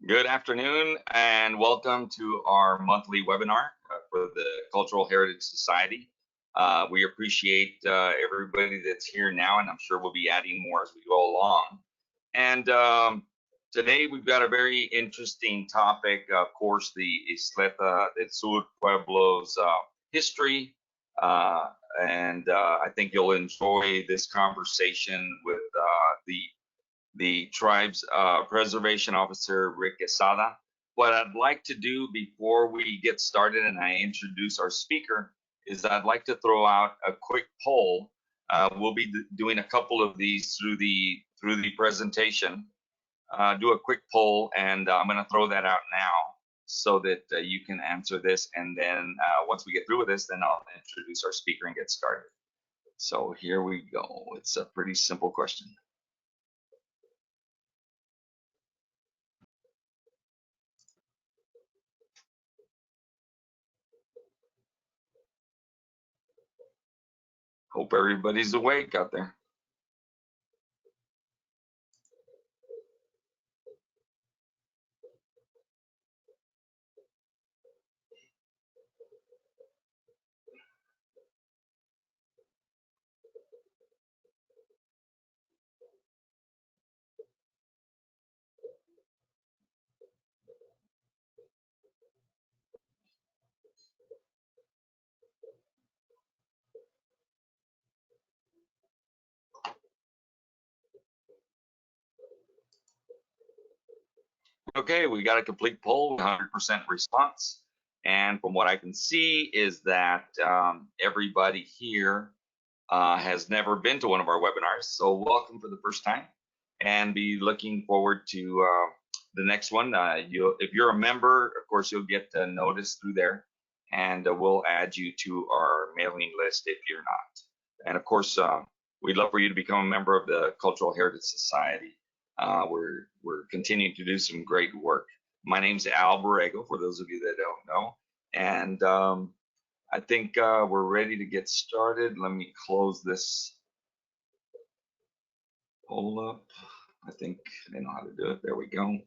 Good afternoon and welcome to our monthly webinar for the Cultural Heritage Society. We appreciate everybody that's here now, and I'm sure we'll be adding more as we go along. And today we've got a very interesting topic, of course, the Isleta del Sur Pueblo's history. I think you'll enjoy this conversation with the tribe's preservation officer, Rick Quezada. What I'd like to do before we get started and I introduce our speaker is I'd like to throw out a quick poll. We'll be doing a couple of these through the presentation. Do a quick poll, and I'm going to throw that out now so that you can answer this. And then once we get through with this, then I'll introduce our speaker and get started. So here we go. It's a pretty simple question. Hope everybody's awake out there. Okay, we got a complete poll, 100% response. And from what I can see is that everybody here has never been to one of our webinars. So welcome for the first time and be looking forward to the next one. If you're a member, of course, you'll get a notice through there, and we'll add you to our mailing list if you're not. And of course, we'd love for you to become a member of the Cultural Heritage Society. We're continuing to do some great work. My name's Al Borrego, for those of you that don't know. And I think we're ready to get started. Let me close this poll up. I think I know how to do it. There we go.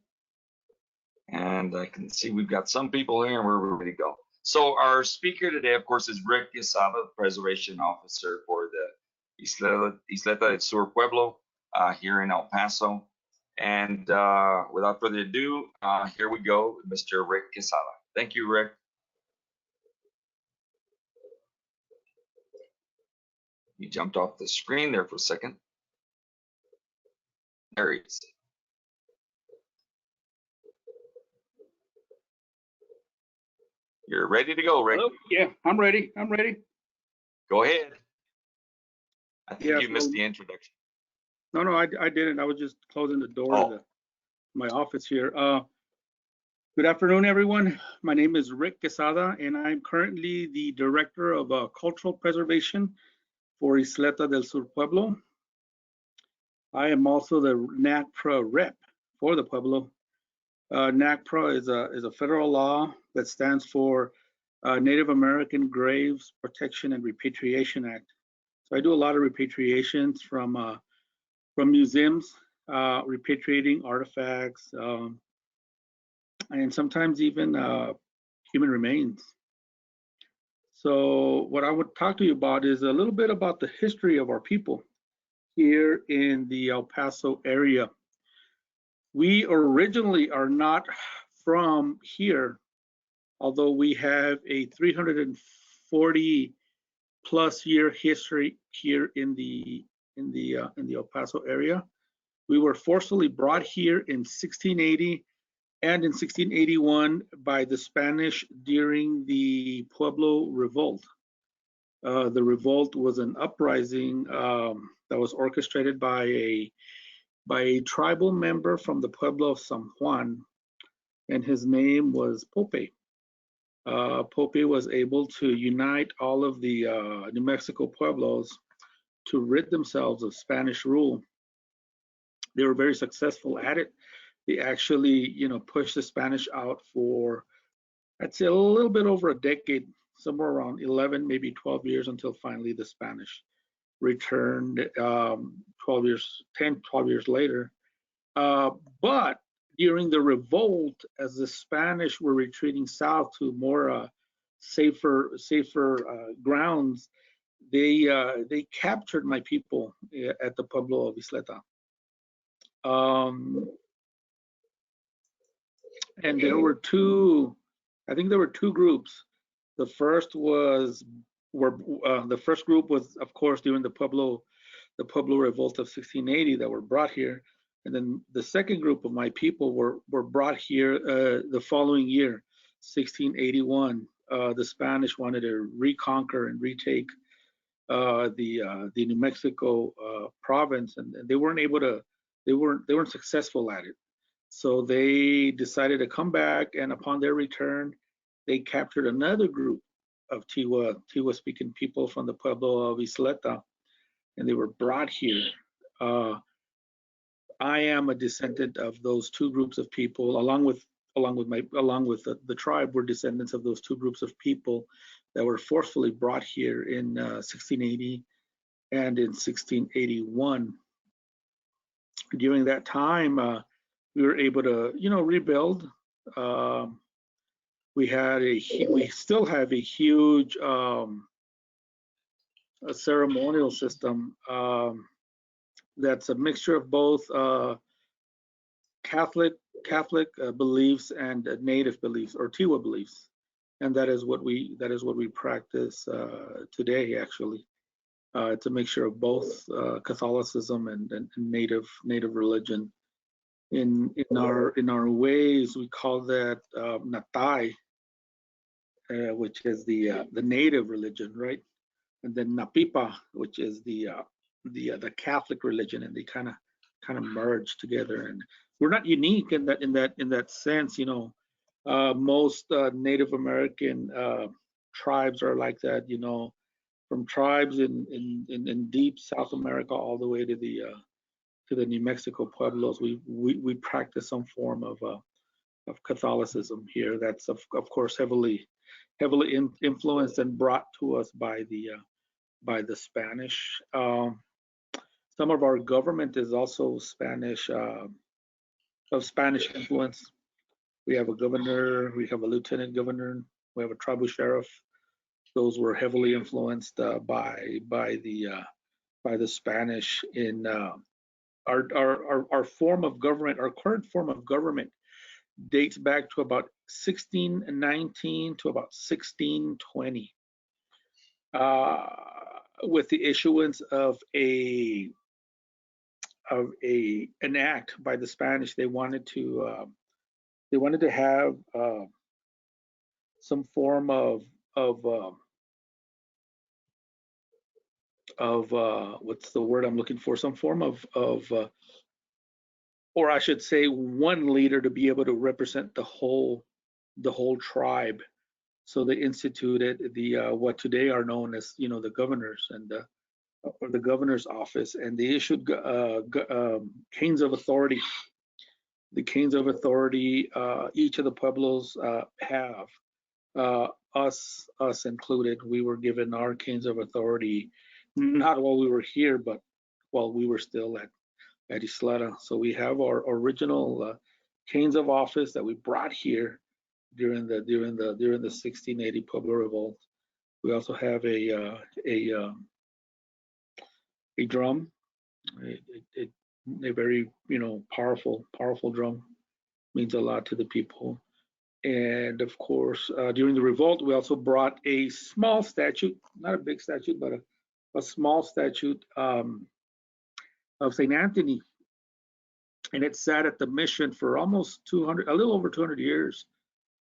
And I can see we've got some people here and we're ready to go. So our speaker today, of course, is Rick Quezada, Preservation Officer for the Isleta del Sur Pueblo here in El Paso. And without further ado, here we go, Mr. Rick Quezada. Thank you, Rick. He jumped off the screen there for a second. There he is. You're ready to go, Rick. Hello? Yeah, I'm ready. Go ahead. I think you missed the introduction. No, I didn't. I was just closing the door of my office here. Good afternoon, everyone. My name is Rick Quezada, and I'm currently the Director of Cultural Preservation for Isleta del Sur Pueblo. I am also the NAGPRA rep for the Pueblo. NAGPRA is a federal law that stands for Native American Graves Protection and Repatriation Act. So I do a lot of repatriations from museums, repatriating artifacts, and sometimes even human remains. So what I would talk to you about is a little bit about the history of our people here in the El Paso area. We originally are not from here, although we have a 340 plus year history here in the El Paso area. We were forcibly brought here in 1680 and in 1681 by the Spanish during the Pueblo revolt. The revolt was an uprising that was orchestrated by a tribal member from the Pueblo of San Juan, and his name was Pope. Pope was able to unite all of the New Mexico Pueblos to rid themselves of Spanish rule. They were very successful at it. They actually, pushed the Spanish out for, I'd say, a little bit over a decade, somewhere around 11, maybe 12 years, until finally the Spanish returned 10, 12 years later. But during the revolt, as the Spanish were retreating south to more safer grounds, they captured my people at the Pueblo of Ysleta. And there were two, I think there were two groups. The first was the first group was, of course, during the Pueblo revolt of 1680 that were brought here, and then the second group of my people were brought here the following year, 1681. The Spanish wanted to reconquer and retake the New Mexico province, and they weren't able to. They weren't successful at it. So they decided to come back, and upon their return, they captured another group of Tiwa speaking people from the Pueblo of Isleta, and they were brought here. I am a descendant of those two groups of people, along with the tribe. We're descendants of those two groups of people that were forcefully brought here in 1680 and in 1681. During that time, we were able to, rebuild. We still have a huge a ceremonial system that's a mixture of both Catholic beliefs and native beliefs, or Tiwa beliefs, and that is what we practice today. Actually, it's a mixture of both Catholicism and native religion. In our ways, we call that Natai, which is the native religion, right? And then Napipa, which is the Catholic religion, and they kind of merge together. And we're not unique in that sense, most Native American tribes are like that, from tribes in deep South America all the way to the New Mexico Pueblos. We practice some form of Catholicism here. That's of course heavily influenced and brought to us by the Spanish. Some of our government is also Spanish, of Spanish influence. We have a governor, we have a lieutenant governor, we have a tribal sheriff. Those were heavily influenced by the Spanish. In our form of government, our current form of government, dates back to about 1619 to about 1620, with the issuance of an act by the Spanish. They wanted to have some form of what's the word I'm looking for? Some form of or I should say, one leader to be able to represent the whole tribe. So they instituted the what today are known as, the governors and or the governor's office, and they issued canes of authority. The canes of authority, each of the pueblos have, us included. We were given our canes of authority not while we were here, but while we were still at Isleta. So we have our original canes of office that we brought here during the 1680 Pueblo revolt. We also have a drum, a very powerful drum. Means a lot to the people. And of course, during the revolt, we also brought a small statue, not a big statue, but a small statue of St. Anthony. And it sat at the mission for almost a little over 200 years,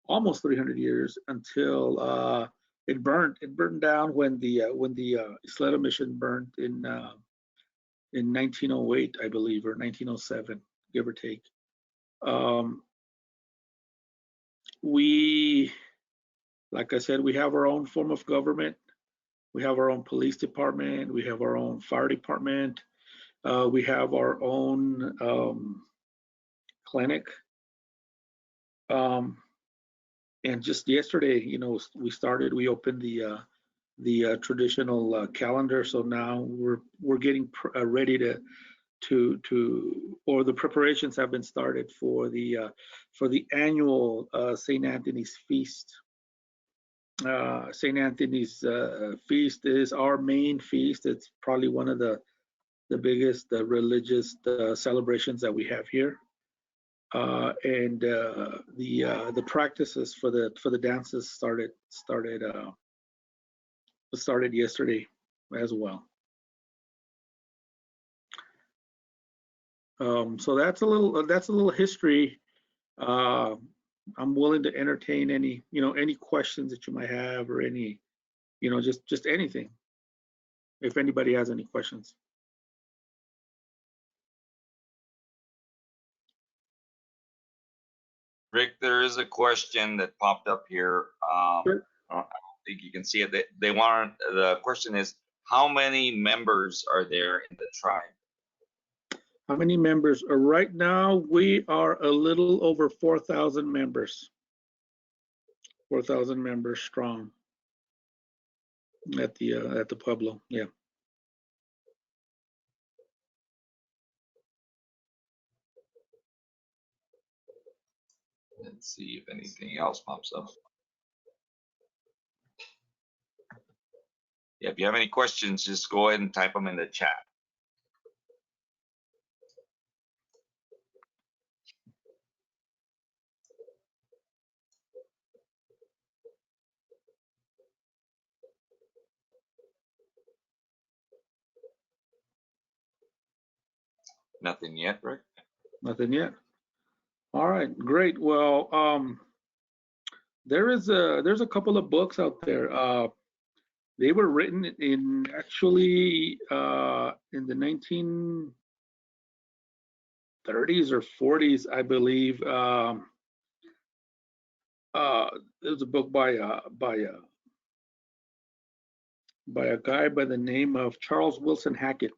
almost 300 years, until it burned. It burned down when the Isleta mission burned in 1908, I believe, or 1907, give or take. We, like I said, we have our own form of government. We have our own police department. We have our own fire department. We have our own clinic. And just yesterday, we opened the traditional calendar. So now we're getting ready or the preparations have been started for the annual St. Anthony's feast. St. Anthony's feast is our main feast. It's probably one of the biggest religious celebrations that we have here. And the practices for the dances started yesterday as well. So that's a little history. I'm willing to entertain any questions that you might have, or any just anything, if anybody has any questions. Rick, there is a question that popped up here. Sure. I don't think you can see it. The question is, how many members are there in the tribe? How many members? Right now, we are a little over 4,000 members. 4,000 members strong at the Pueblo. Yeah. Let's see if anything else pops up. Yeah, if you have any questions, just go ahead and type them in the chat. Nothing yet, Rick? Nothing yet. All right, great. Well, there's a couple of books out there. They were written in actually in the 1930s or 40s, I believe. There's a book by a guy by the name of Charles Wilson Hackett.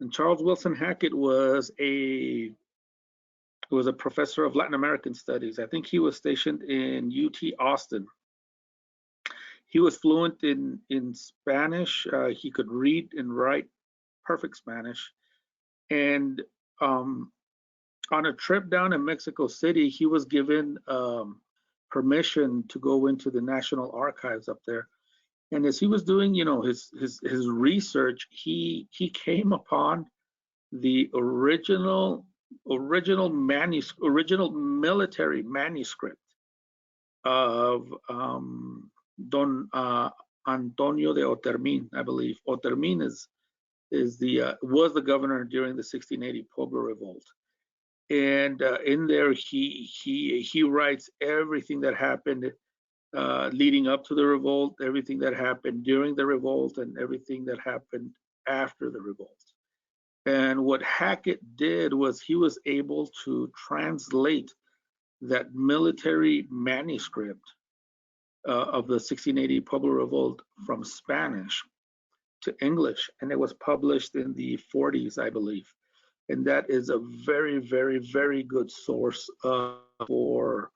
And Charles Wilson Hackett was a professor of Latin American studies. I think he was stationed in UT Austin. He was fluent in Spanish. He could read and write perfect Spanish. And on a trip down in Mexico City, he was given permission to go into the National Archives up there. And as he was doing, his research, he came upon the original military manuscript of Don Antonio de Otermin, I believe. Otermin was the governor during the 1680 Pueblo revolt, and in there he writes everything that happened leading up to the revolt, everything that happened during the revolt, and everything that happened after the revolt. And what Hackett did was he was able to translate that military manuscript of the 1680 Pueblo revolt from Spanish to English, and it was published in the 40s, I believe. And that is a very, very, very good source for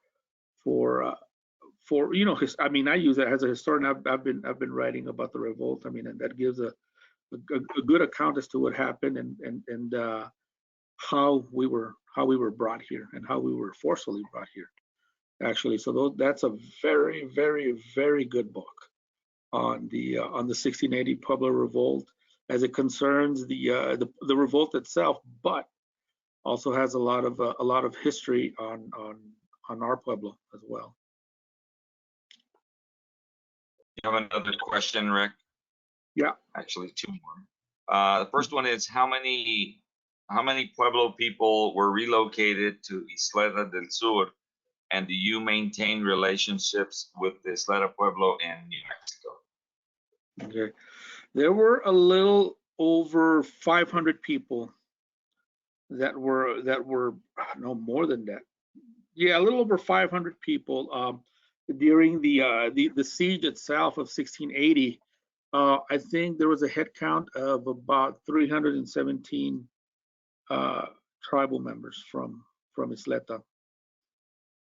I mean, I use it as a historian. I've been writing about the revolt. I mean, and that gives a good account as to what happened and how we were brought here and how we were forcefully brought here, actually. So that's a very, very, very good book on the 1680 Pueblo revolt as it concerns the revolt itself, but also has a lot of history on our Pueblo as well. You have another question, Rick? Yeah. Actually, two more. The first one is, how many Pueblo people were relocated to Isleta del Sur, and do you maintain relationships with the Isleta Pueblo in New Mexico? Okay. There were a little over 500 people that were no more than that. Yeah, a little over 500 people during the siege itself of 1680. I think there was a head count of about 317 tribal members from Isleta.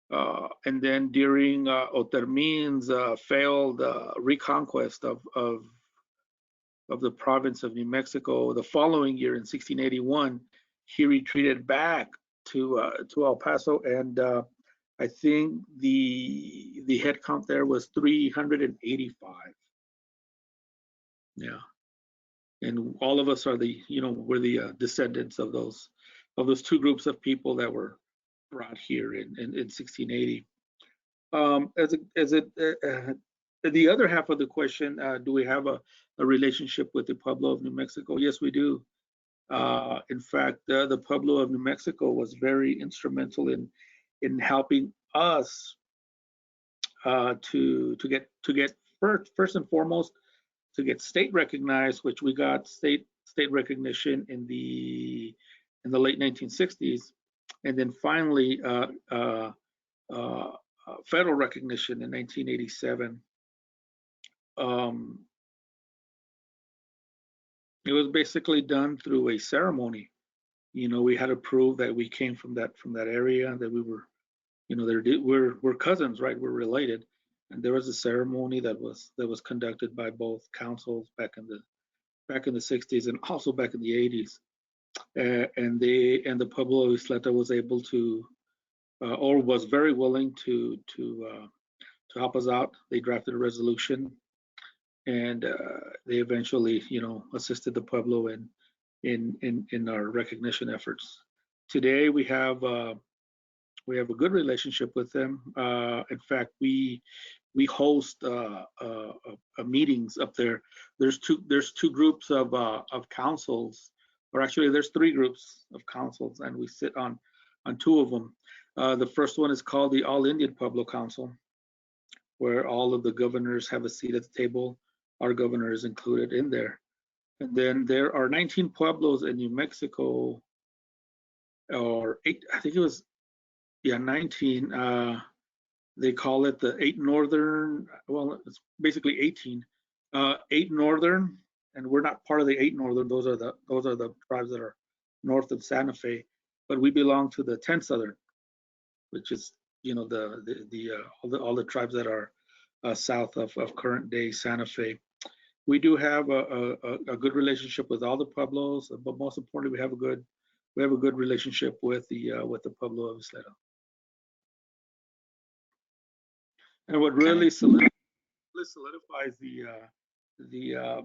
And then during Otermin's failed reconquest of the province of New Mexico. The following year, in 1681, he retreated back to El Paso, and I think the head count there was 385. Yeah, and all of us are we're the descendants of those two groups of people that were brought here in 1680. The other half of the question, do we have a relationship with the Pueblo of New Mexico? Yes, we do. In fact, the Pueblo of New Mexico was very instrumental in helping us to get first and foremost to get state recognized, which we got state recognition in the late 1960s, and then finally federal recognition in 1987. It was basically done through a ceremony. We had to prove that we came from that area, that we were, we're cousins, right? We're related. And there was a ceremony that was conducted by both councils back in the 60s and also back in the 80s. And the Pueblo of Isleta was able to, or was very willing to help us out. They drafted a resolution, and they eventually, assisted the Pueblo in our recognition efforts. Today we have a good relationship with them. In fact, we host meetings up there. There's two groups of councils, or actually there's three groups of councils, and we sit on two of them. The first one is called the All Indian Pueblo Council, where all of the governors have a seat at the table. Our governor is included in there. And then there are 19 pueblos in New Mexico, or 8, I think it was, 19. They call it the 8 Northern, well, it's basically 18. 8 Northern, and we're not part of the 8 Northern. Those are the tribes that are north of Santa Fe, but we belong to the 10 Southern, which is, all the tribes that are south of current day Santa Fe. We do have a good relationship with all the pueblos, but most importantly, we have a good relationship with the Pueblo of Isleta. And what really solidifies the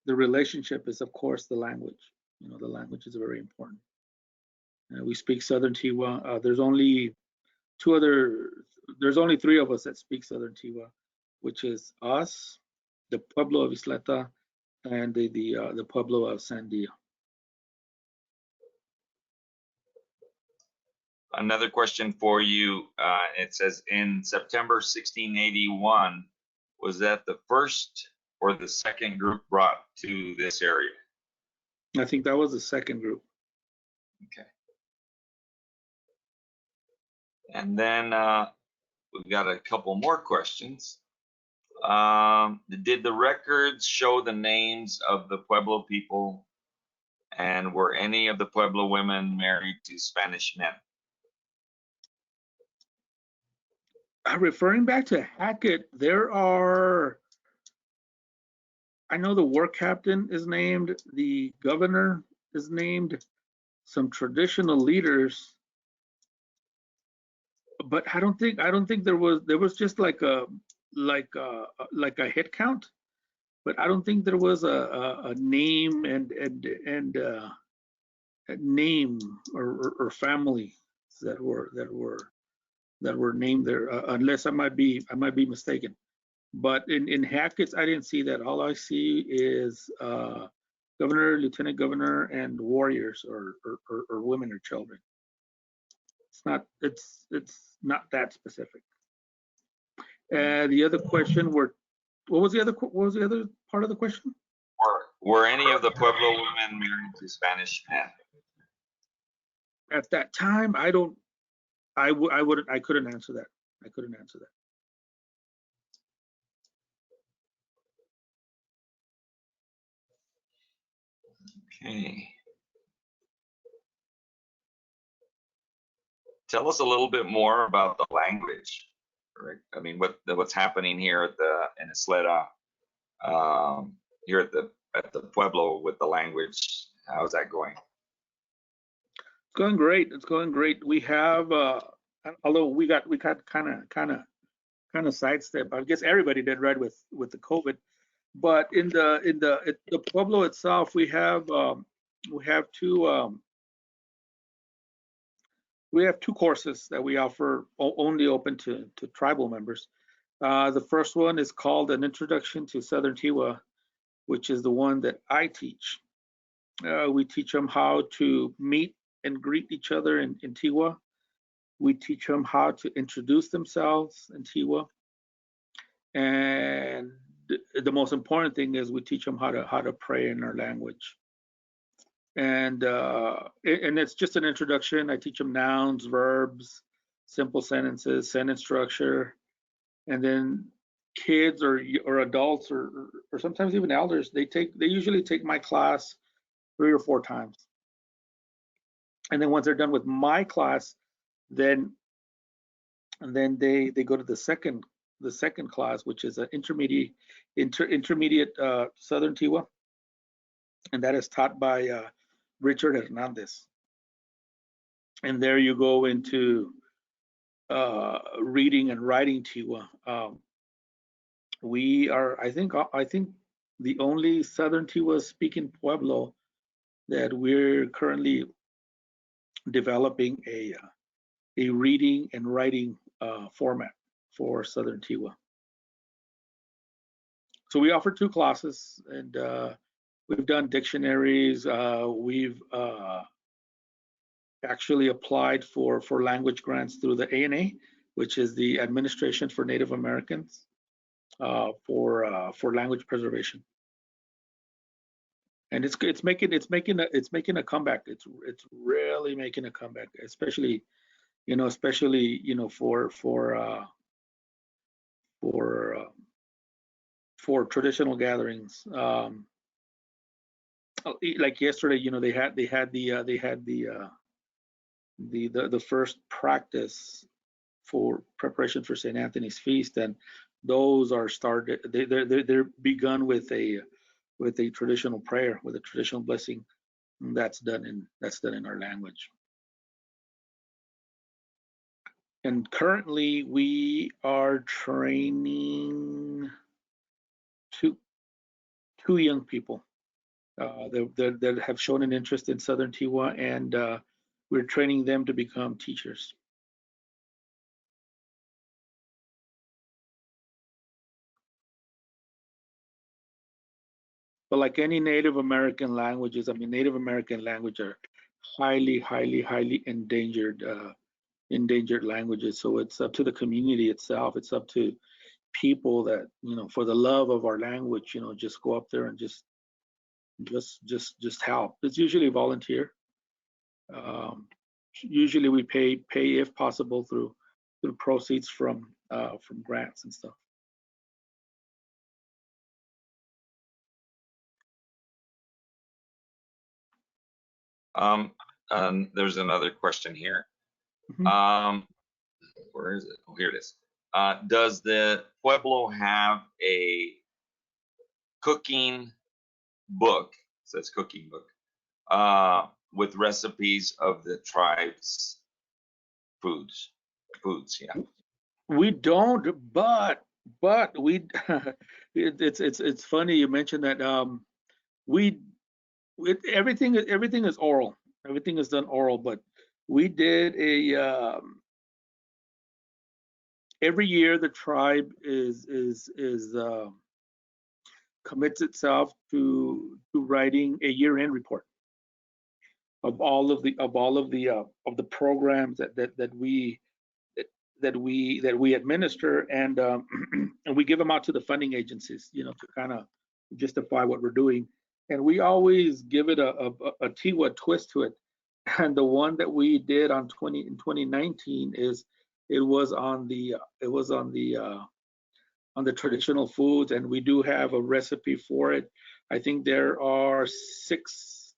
relationship is, of course, the language. The language is very important. We speak Southern Tiwa. There's only three of us that speak Southern Tiwa, which is us, the Pueblo of Isleta, and the Pueblo of Sandia. Another question for you. It says, in September 1681, was that the first or the second group brought to this area? I think that was the second group. Okay. And then we've got a couple more questions. Did the records show the names of the Pueblo people, and were any of the Pueblo women married to Spanish men? Referring back to Hackett, I know the war captain is named, the governor is named, some traditional leaders, but I don't think there was just like a head count, but I don't think there was a name and a name or family that were named there, unless I might be mistaken. But in Hackett's, I didn't see that. All I see is governor, lieutenant governor, and warriors, or women or children. It's not that specific. The other question what was the other part of the question? Were any of the Pueblo women married to Spanish men? At that time, I couldn't answer that. Okay. Tell us a little bit more about the language. Right? I mean, what's happening here in Isleta here at the Pueblo with the language. How's that going? It's going great. It's going great. We have, although we got kind of sidestep. I guess everybody did, right, with the COVID. But in the Pueblo itself, we have two courses that we offer only open to tribal members. The first one is called An Introduction to Southern Tiwa, which is the one that I teach. We teach them how to meet and greet each other in Tiwa. We teach them how to introduce themselves in Tiwa. And the most important thing is we teach them how to pray in our language. And it's just an introduction. I teach them nouns, verbs, simple sentences, sentence structure, and then kids or adults or sometimes even elders, they usually take my class 3 or 4 times. And then once they're done with my class, then they go to the second class, which is an intermediate Southern Tiwa, and that is taught by Richard Hernandez. And there you go into reading and writing Tiwa. We are, I think, the only Southern Tiwa speaking Pueblo that we're currently developing a reading and writing format for Southern Tiwa. So we offer 2 classes, and we've done dictionaries. We've actually applied for language grants through the ANA, which is the Administration for Native Americans, for language preservation. And it's making a comeback. It's really making a comeback, especially for traditional gatherings. Like yesterday, they had the first practice for preparation for St. Anthony's feast, and those are started. They're begun with a traditional prayer, with a traditional blessing that's done in our language. And currently we are training two young people that have shown an interest in Southern Tiwa, and we're training them to become teachers. But like any Native American languages, I mean, Native American languages are highly endangered languages. So it's up to the community itself. It's up to people that, for the love of our language, just go up there and just help. It's usually volunteer. Usually we pay if possible through proceeds from grants and stuff. There's another question here. Mhm. Where is it? Oh, here it is. Does the Pueblo have a cooking book? It says cooking book with recipes of the tribe's foods. Yeah. We don't, but we it's funny you mentioned that. Everything is oral. Everything is done oral, but we did every year the tribe commits itself to writing a year-end report of all of the programs that we administer, and and we give them out to the funding agencies, to kind of justify what we're doing. And we always give it a Tiwa twist to it. And the one that we did in 2019 is it was on the traditional foods, and we do have a recipe for it. I think there are six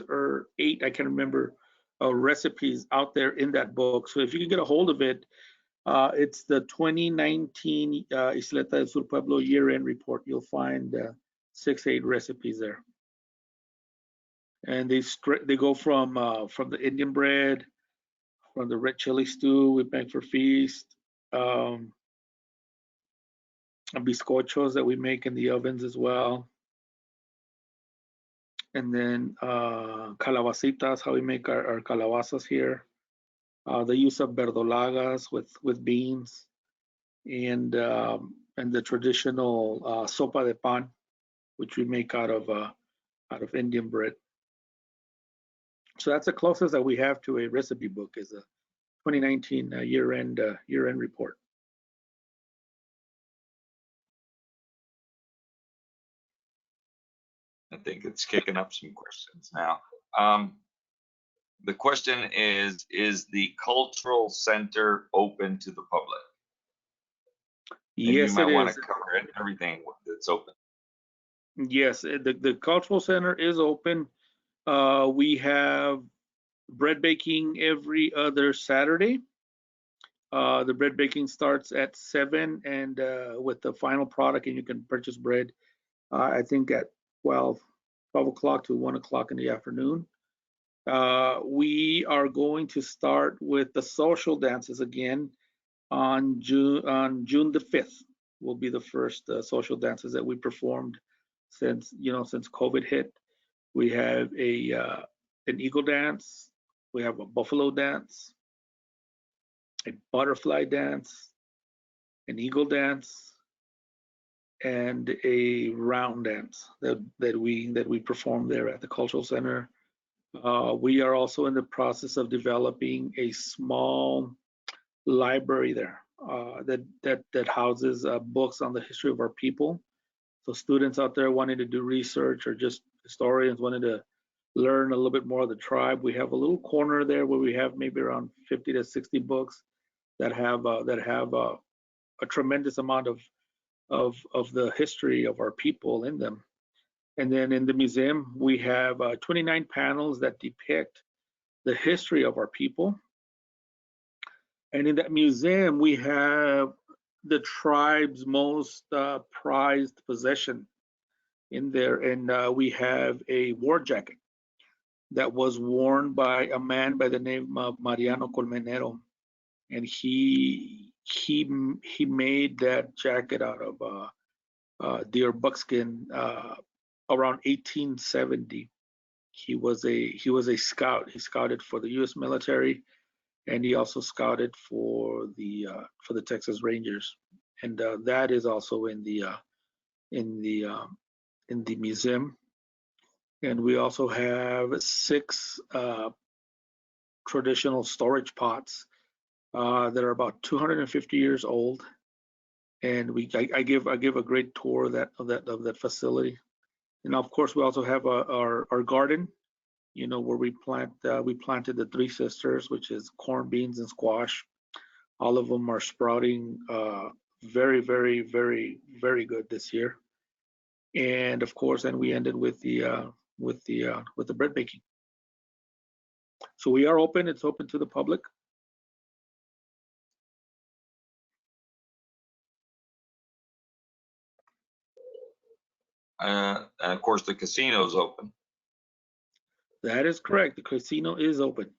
or eight, I can't remember, recipes out there in that book. So if you can get a hold of it, It's the 2019 Isleta del Sur Pueblo year-end report. You'll find 6-8 recipes there, and they go from the Indian bread, from the red chili stew we make for feast, um, bizcochos that we make in the ovens as well, and then calabacitas, how we make our calabazas here. The use of verdolagas with beans, and the traditional sopa de pan, which we make out of Indian bread. So that's the closest that we have to a recipe book, is a 2019 year-end report. I think it's kicking up some questions now. The question is the cultural center open to the public? And Yes, you might it want is. to cover everything that's open. Yes, the cultural center is open. We have bread baking every other Saturday. The bread baking starts at 7, and with the final product, and you can purchase bread, I think at 12 o'clock to 1 o'clock in the afternoon. We are going to start with the social dances again on June the 5th. Will be the first social dances that we performed since COVID hit. We have an eagle dance, we have a buffalo dance, a butterfly dance, an eagle dance, and a round dance that we perform there at the cultural center. We are also in the process of developing a small library there that houses books on the history of our people. So students out there wanting to do research, or just historians wanting to learn a little bit more of the tribe, we have a little corner there where we have maybe around 50 to 60 books that have a tremendous amount of the history of our people in them. And then in the museum, we have 29 panels that depict the history of our people. And in that museum, we have the tribe's most prized possession in there. And we have a war jacket that was worn by a man by the name of Mariano Colmenero. And he made that jacket out of deer buckskin around 1870. He was a scout. He scouted for the U.S. military, and he also scouted for the Texas Rangers, and that is also in the museum. And we also have 6 traditional storage pots that are about 250 years old, and I give a great tour of that facility. And of course, we also have our garden, where we planted the 3 sisters, which is corn, beans, and squash. All of them are sprouting very, very, very, very good this year. And of course, then we ended with the bread baking. So we are open. It's open to the public. And of course, the casino is open. That is correct. The casino is open.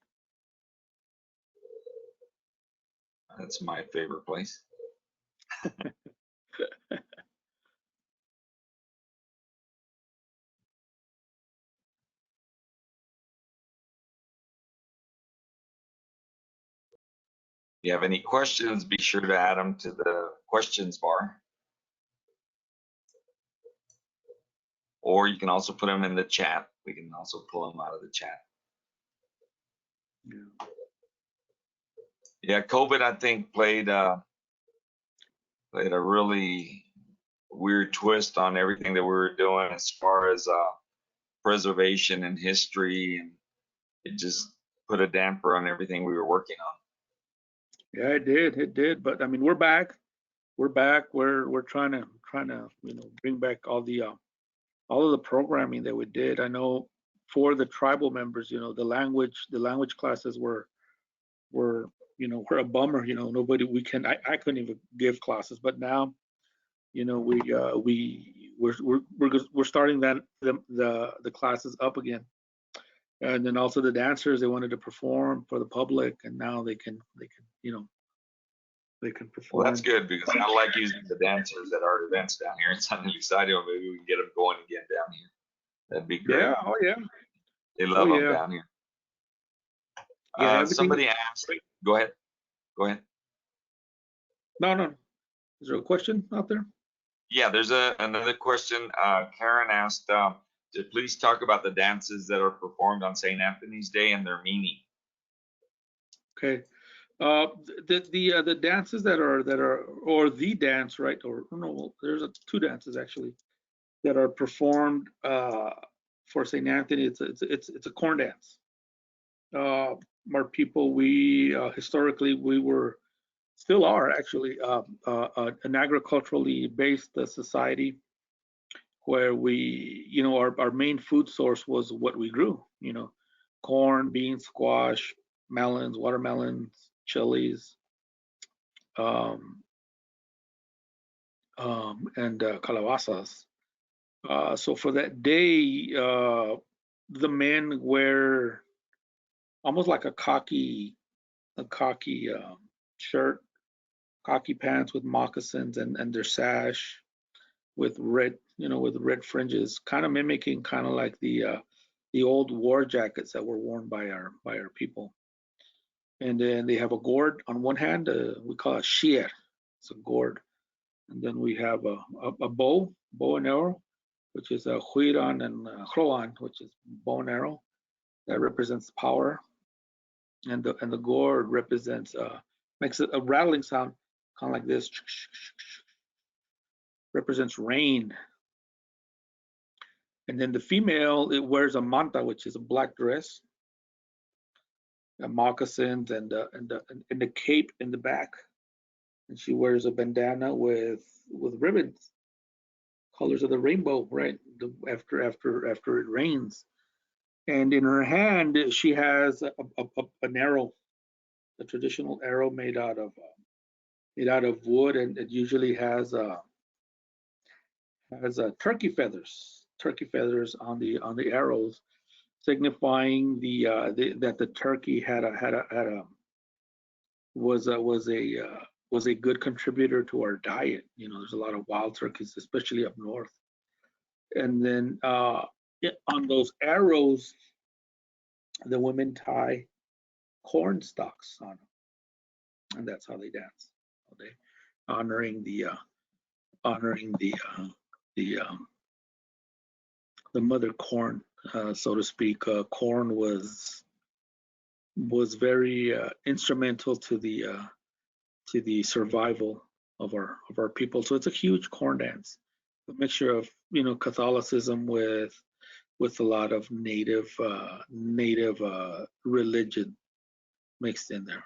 That's my favorite place. If you have any questions, be sure to add them to the questions bar. Or you can also put them in the chat. We can also pull them out of the chat. Yeah, COVID, I think, played a really weird twist on everything that we were doing as far as preservation and history, and it just put a damper on everything we were working on. Yeah, it did. But I mean, we're back. We're trying to bring back all of the programming that we did. I know for the tribal members, the language classes were were we're a bummer. Nobody we can I couldn't even give classes, but now we're starting the classes up again, and then also the dancers, they wanted to perform for the public, and now they can Well, that's perform. good because I like using the dancers at our events down here in San Luis. Maybe we can get them going again down here. That'd be great. Yeah, oh yeah, They oh love them yeah, down here. yeah. Everything. Somebody asked. Go ahead. Go ahead. No, no. Is there a question out there? Yeah, there's another question. Karen asked to please talk about the dances that are performed on St. Anthony's Day and their meaning. Okay. The dances that are or the dance, right? Or no, there's two dances actually that are performed for St. Anthony. It's a corn dance. Our people, we historically we were still are actually an agriculturally based society where our main food source was what we grew, corn, beans, squash, melons, watermelons, chilies, um, and calabazas. So for that day, the men wear almost like a cocky shirt, cocky pants with moccasins, and their sash with red fringes, kind of mimicking kind of like the old war jackets that were worn by our people. And then they have a gourd on one hand, we call it shier. It's a gourd. And then we have a bow and arrow, which is a huiran, and hroan, which is bow and arrow. That represents power. And the gourd represents makes a rattling sound, kind of like this. Represents rain. And then the female, it wears a manta, which is a black dress, and moccasins, and the cape in the back. And she wears a bandana with ribbons, colors of the rainbow, right? After it rains. And in her hand, she has an arrow, a traditional arrow made out of wood, and it usually has turkey feathers on the arrows, signifying that the turkey was a good contributor to our diet. There's a lot of wild turkeys, especially up north. And then on those arrows, the women tie corn stalks on them, and that's how they dance. They honoring the the mother corn, so to speak. Corn was very instrumental to the survival of our people. So it's a huge corn dance, a mixture of Catholicism with a lot of native religion mixed in there.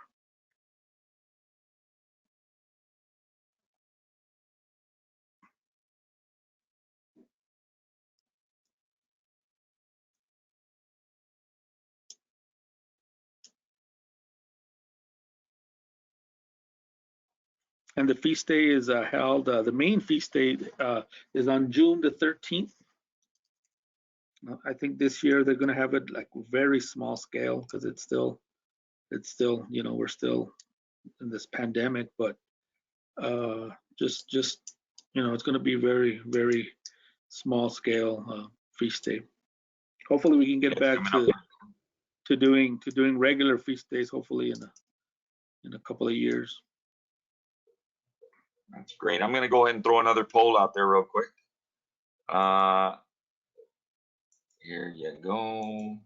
And the feast day is held. The main feast day is on June the 13th. I think this year they're going to have it like very small scale because it's still we're still in this pandemic, but just it's going to be very small scale feast day. Hopefully we can get back to doing regular feast days. Hopefully in a couple of years. That's great. I'm going to go ahead and throw another poll out there real quick. Here you go.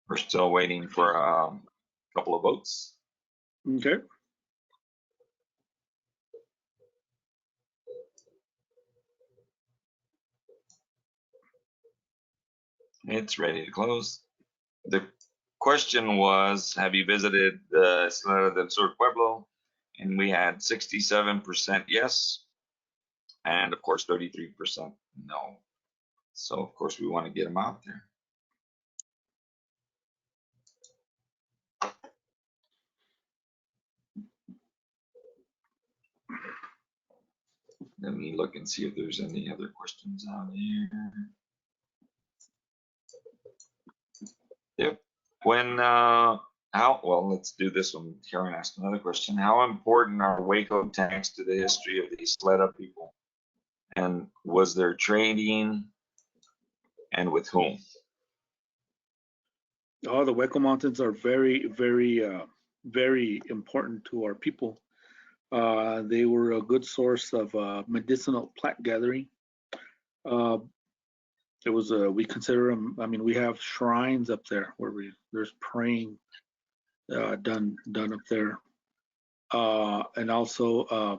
We're still waiting for a couple of votes. Okay. It's ready to close. The question was, have you visited the Isleta del Sur Pueblo? And we had 67% yes, and of course 33% no. So of course we want to get them out there. Let me look and see if there's any other questions out here. Yep. Well, let's do this one. Karen asked another question. How important are Waco tanks to the history of the Isleta people? And was there trading, and with whom? Oh, the Hueco Mountains are very, very important to our people. They were a good source of medicinal plant gathering. We consider them. I mean, we have shrines up there where there's praying done up there, and also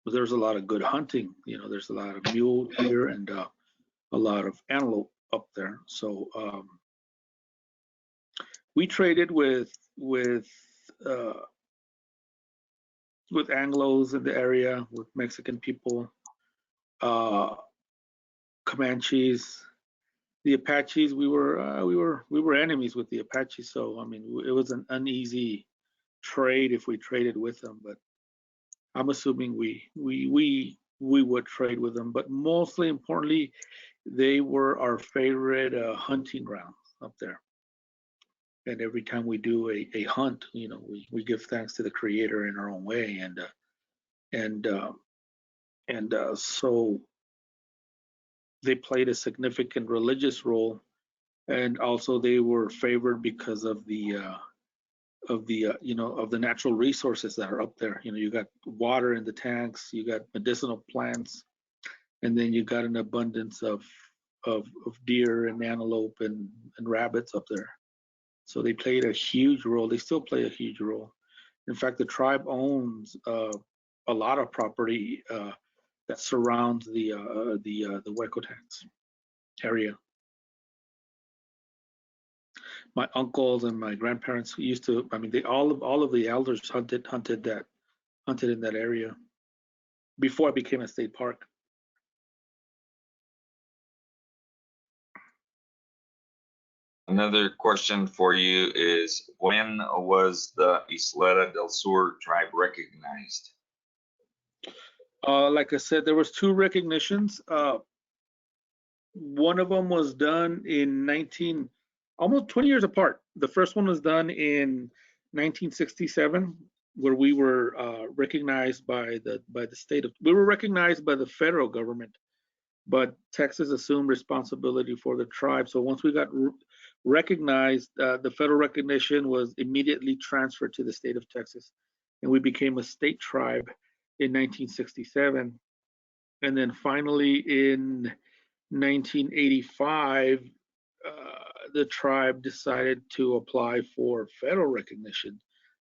there's a lot of good hunting. You know, there's a lot of mule deer and a lot of antelope up there. So we traded with Anglos in the area, with Mexican people, Comanches, the Apaches. We were enemies with the Apaches, so I mean it was an uneasy trade if we traded with them. But I'm assuming we would trade with them. But mostly importantly, they were our favorite hunting grounds up there. And every time we do a hunt, you know, we give thanks to the Creator in our own way, and so they played a significant religious role, and also they were favored because of the you know, of the natural resources that are up there. You know, you got water in the tanks, you got medicinal plants, and then you got an abundance of deer and antelope and rabbits up there. So they played a huge role. They still play a huge role. In fact, the tribe owns a lot of property that surrounds the Hueco tanks area. My uncles and my grandparents used to. I mean, all of the elders hunted in that area before it became a state park. Another question for you is, when was the Isleta del Sur tribe recognized? Like I said, there was two recognitions. One of them was done in almost 20 years apart. The first one was done in 1967, where we were recognized by the state of. We were recognized by the federal government, but Texas assumed responsibility for the tribe. So once we got recognized, the federal recognition was immediately transferred to the state of Texas, and we became a state tribe in 1967. And then finally in 1985, the tribe decided to apply for federal recognition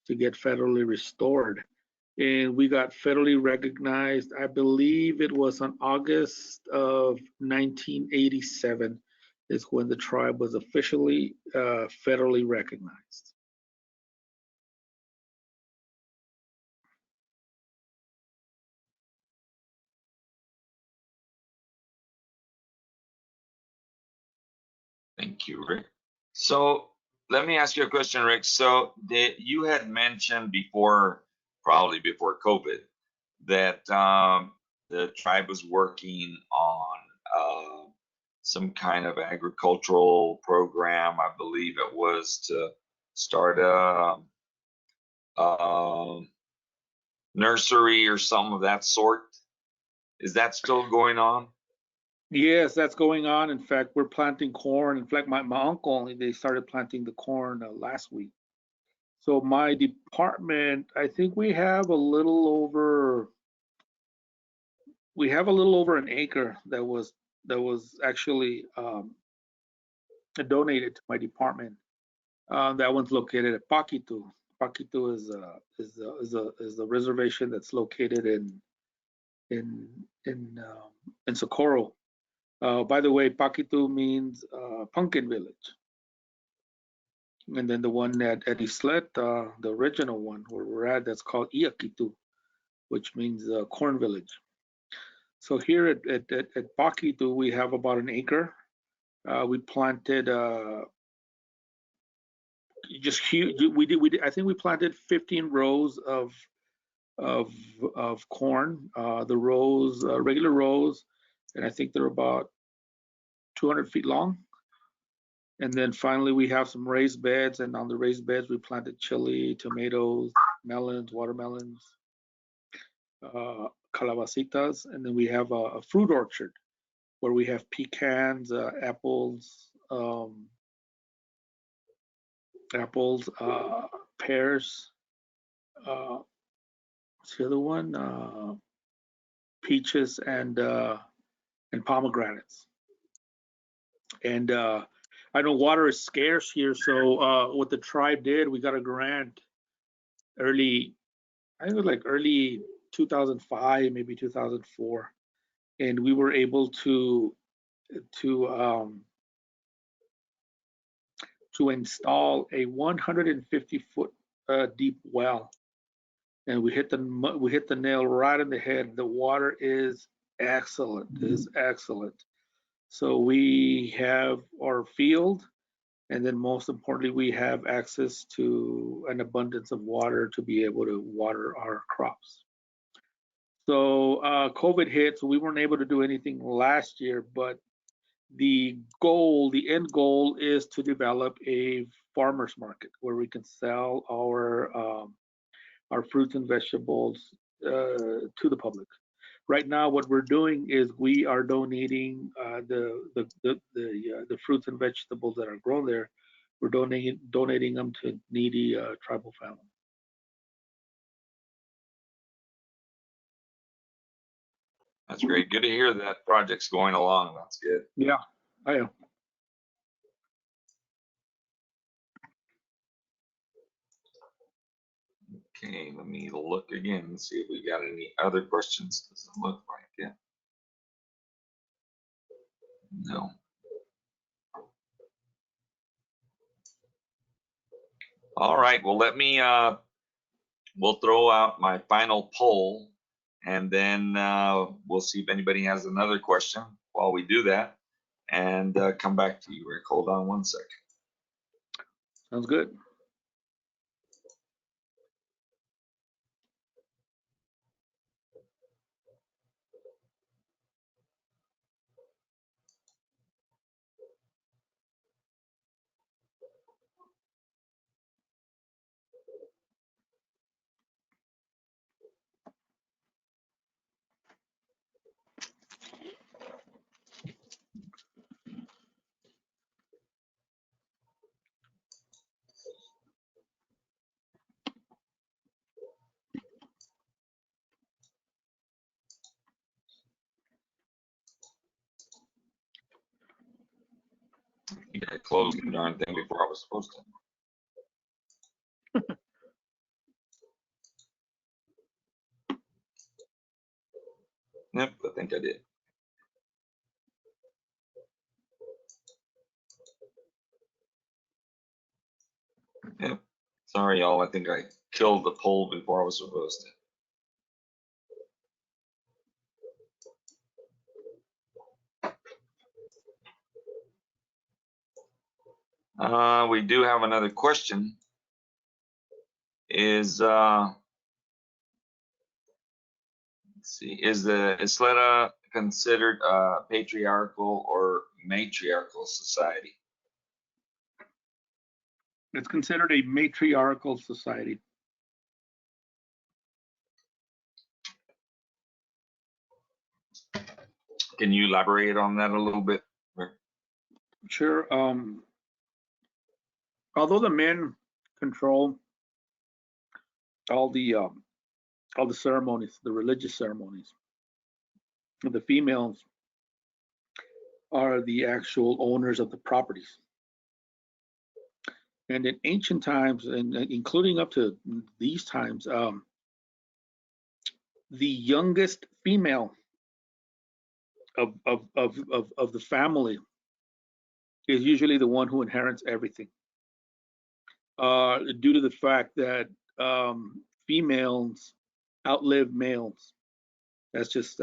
to get federally restored. And we got federally recognized, I believe it was on August of 1987 is when the tribe was officially federally recognized. Thank you, Rick. So let me ask you a question, Rick. So you had mentioned before, probably before COVID, that the tribe was working on some kind of agricultural program. I believe it was to start a nursery or some of that sort. Is that still going on? Yes, that's going on. In fact, we're planting corn. In fact, my uncle, they started planting the corn last week. So my department, I think we have a little over an acre that was actually donated to my department. That one's located at Paquitu. Paquitu is the reservation that's located in Socorro. By the way, Paquitu means pumpkin village. And then the one at Ysleta, the original one where we're at, that's called Iaquitu, which means corn village. So here at Paquitu, we have about an acre. We planted just huge. We did. I think we planted 15 rows of corn. The rows, regular rows, and I think they're about 200 feet long. And then finally, we have some raised beds, and on the raised beds, we planted chili, tomatoes, melons, watermelons, calabacitas, and then we have a fruit orchard where we have pecans, apples, pears. What's the other one? Peaches and pomegranates. And I know water is scarce here, so what the tribe did, we got a grant early, I think it was like early 2005, maybe 2004, and we were able to install a 150-foot deep well, and we hit the nail right in the head. The water is excellent. Is excellent. So we have our field, and then most importantly, we have access to an abundance of water to be able to water our crops. So COVID hit, so we weren't able to do anything last year, but the end goal is to develop a farmers market where we can sell our fruits and vegetables to the public. Right now, what we're doing is we are donating the fruits and vegetables that are grown there. We're donating them to needy tribal families. That's great. Good to hear that project's going along. That's good. Yeah, I am. Okay, let me look again and see if we got any other questions. Doesn't look like it. No. All right. Well, let me. We'll throw out my final poll, and then we'll see if anybody has another question while we do that, and come back to you, Rick. Hold on one second. Sounds good. I closed the darn thing before I was supposed to. Yep, I think I did. Yep. Sorry, y'all. I think I killed the poll before I was supposed to. We do have another question. Is let's see, is the Isleta considered a patriarchal or matriarchal society? It's considered a matriarchal society. Can you elaborate on that a little bit? Sure. Although the men control all the ceremonies, the religious ceremonies, the females are the actual owners of the properties. And in ancient times, and including up to these times, the youngest female of the family is usually the one who inherits everything, due to the fact that females outlive males. That's just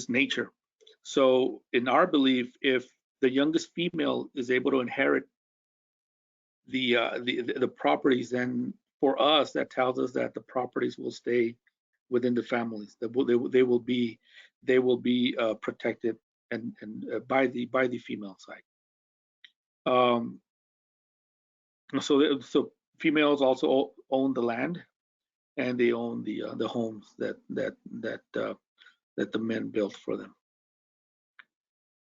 nature. So in our belief, if the youngest female is able to inherit the properties, then for us that tells us that the properties will stay within the families. They will be protected and by the female side. So females also own the land, and they own the homes that the men built for them.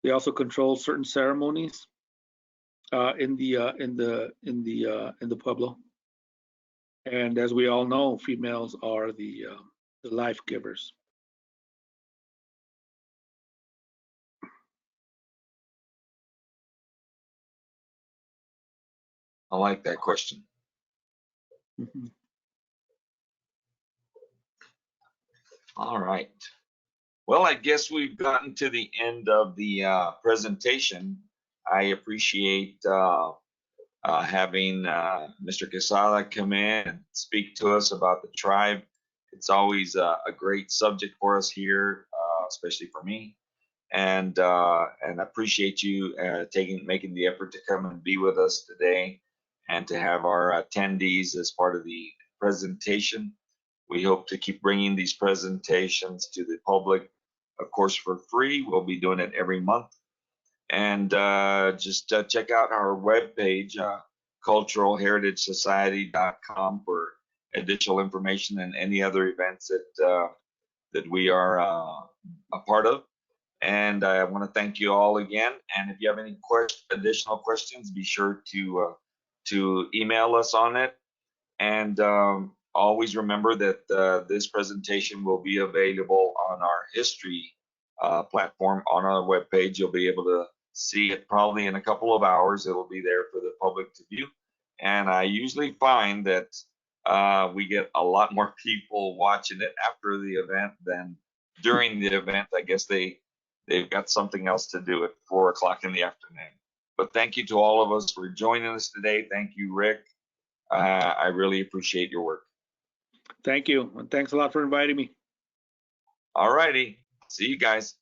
They also control certain ceremonies in the Pueblo. And as we all know, females are the life givers. I like that question. Mm-hmm. All right. Well, I guess we've gotten to the end of the presentation. I appreciate having Mr. Quezada come in and speak to us about the tribe. It's always a great subject for us here, especially for me. And I appreciate you making the effort to come and be with us today, and to have our attendees as part of the presentation. We hope to keep bringing these presentations to the public, of course, for free. We'll be doing it every month. And just check out our webpage, culturalheritagesociety.com, for additional information and any other events that we are a part of. And I want to thank you all again. And if you have any additional questions, be sure to email us on it. And always remember that this presentation will be available on our history platform on our webpage. You'll be able to see it probably in a couple of hours. It'll be there for the public to view. And I usually find that we get a lot more people watching it after the event than during the event. I guess they've got something else to do at 4 o'clock in the afternoon. But thank you to all of us for joining us today. Thank you, Rick. I really appreciate your work. Thank you, and thanks a lot for inviting me. All righty. See you guys.